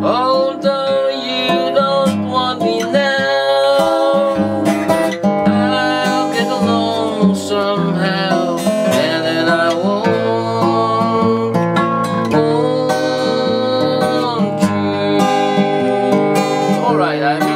Although you don't want me now, I'll get along somehow, and then I won't you. Alright, I will.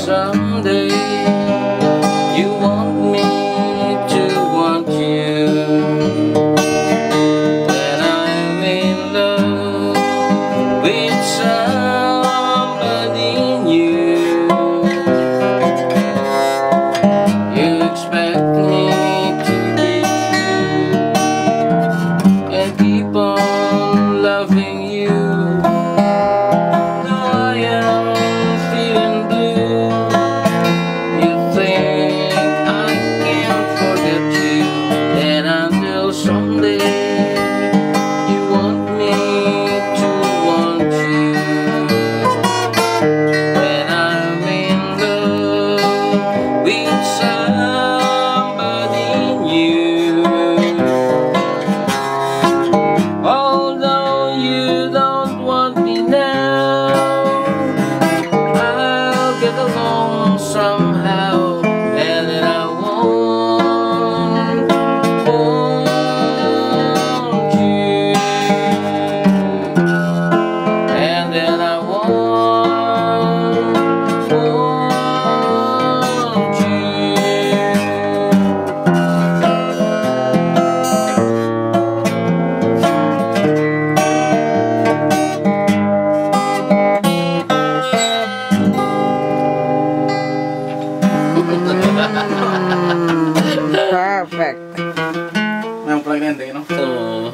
Someday you want me to want you. When I'm in love with somebody new, you expect me to be true and keep on loving you. Now I am feeling blue. Someday you want me to want you. When I'm in love with somebody new, although you don't want me now, I'll get along somehow, and then I won't. Perfect. Yang paling ending, no? So